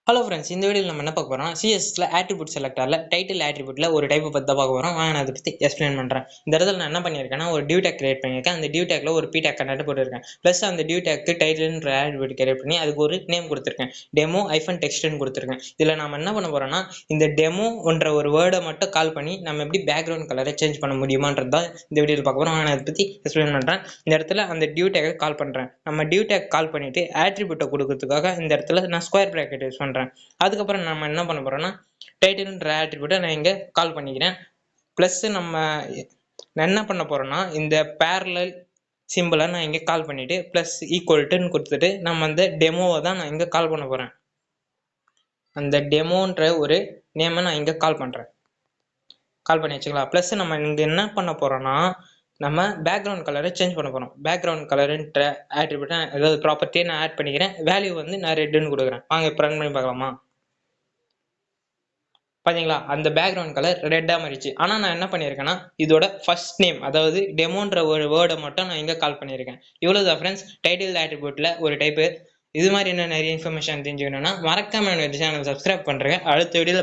Hello friends, இந்த வீடியோவில் நம்ம என்ன பார்க்க போறோம்? சிஎஸ்ல ஆட்ரிபியூட் செலக்டர்ல டைட்டில் ஆட்ரிபியூட்ல ஒரு டைப் பத்தி தான் பார்க்க போறோம். நான் அதை பத்தி எக்ஸ்பிளைன் பண்றேன். இந்த இடத்துல நான் என்ன பண்ணியிருக்கேன்னா, ஒரு டியூ டேக் கிரியேட் பண்ணியிருக்கேன். அந்த டியூ டேக்ல ஒரு பி டேக் கண்டென்ட் போட்டிருக்கேன். பிளஸ் அந்த டியூ டேக்கு டைட்டில்ன்ற ஆட்ரிபியூட் கிரியேட் பண்ணி அதுக்கு ஒரு நேம் கொடுத்துருக்கேன். டெமோ -டெக்ஸ்ட்னு கொடுத்துருக்கேன். இதுல நாம என்ன பண்ண போறோம்னா, இந்த டெமோன்ற ஒரு வேர்டை மட்டும் கால் பண்ணி நம்ம எப்படி பேக்ரவுண்ட் கலரை சேஞ்ச் பண்ண முடியுமான்றது தான் இந்த வீடியோவில் பார்க்க போறோம். நான் அதை பத்தி எக்ஸ்பிளைன் பண்றேன். இந்த இடத்துல அந்த டியூ டேக்கை கால் பண்றேன். நம்ம டியூ டேக் கால் பண்ணிட்டு ஆட்ரிபியூட்டை கொடுக்கறதுக்காக இந்த இடத்துல நான் ஸ்கொயர் பிராக்கெட் யூஸ் பண்றேன். அதுக்கப்புறம் நம்ம என்ன பண்ண போறோம்னா, டைட்டில்ன்ற ஆட்ரிபியூட்டை நான் இங்க கால் பண்ணிக்கிறேன். பிளஸ் நம்ம என்ன பண்ண போறோம்னா, இந்த பேரலல் சிம்பிளை நான் இங்க கால் பண்ணிட்டு பிளஸ் ஈக்குவல்ட்டுன்னு கொடுத்துட்டு நம்ம அந்த டெமோவை தான் நான் இங்க கால் பண்ண போறேன். அந்த டெமோன்ற ஒரு நேமை நான் இங்க கால் பண்றேன். கால் பண்ணி வச்சுக்கலாம். பிளஸ் நம்ம இங்க என்ன பண்ண போறோம்னா, நம்ம பேக்ரவுண்ட் கலரை சேஞ்ச் பண்ண போறோம். பேக்ரவுண்ட் கலர்ன்ற ஆட்ரிபியூட்டை அதாவது ப்ராப்பர்ட்டியை நான் ஆட் பண்ணிக்கிறேன். வேல்யூ வந்து நான் ரெட்னு கொடுக்குறேன். வாங்க இப்போ ரன் பண்ணி பார்க்கலாமா? பாத்தீங்களா, அந்த பேக்ரவுண்ட் கலர் ரெட்டா மாறிடுச்சு. ஆனா நான் என்ன பண்ணியிருக்கேன்னா, இதோட ஃபர்ஸ்ட் நேம் அதாவது டெமோன்ற ஒரு வேர்டை மட்டும் நான் இங்க கால் பண்ணியிருக்கேன். இவ்வளவுதான் ஃப்ரெண்ட்ஸ், டைட்டில் ஆட்ரிபியூட்ல ஒரு டைப். இது மாதிரி என்ன நிறைய இன்ஃபர்மேஷன் தெரிஞ்சுக்கணும்னா மறக்காம என்னோட சேனல் சப்ஸ்கிரைப் பண்றேன். அடுத்த வீடியோல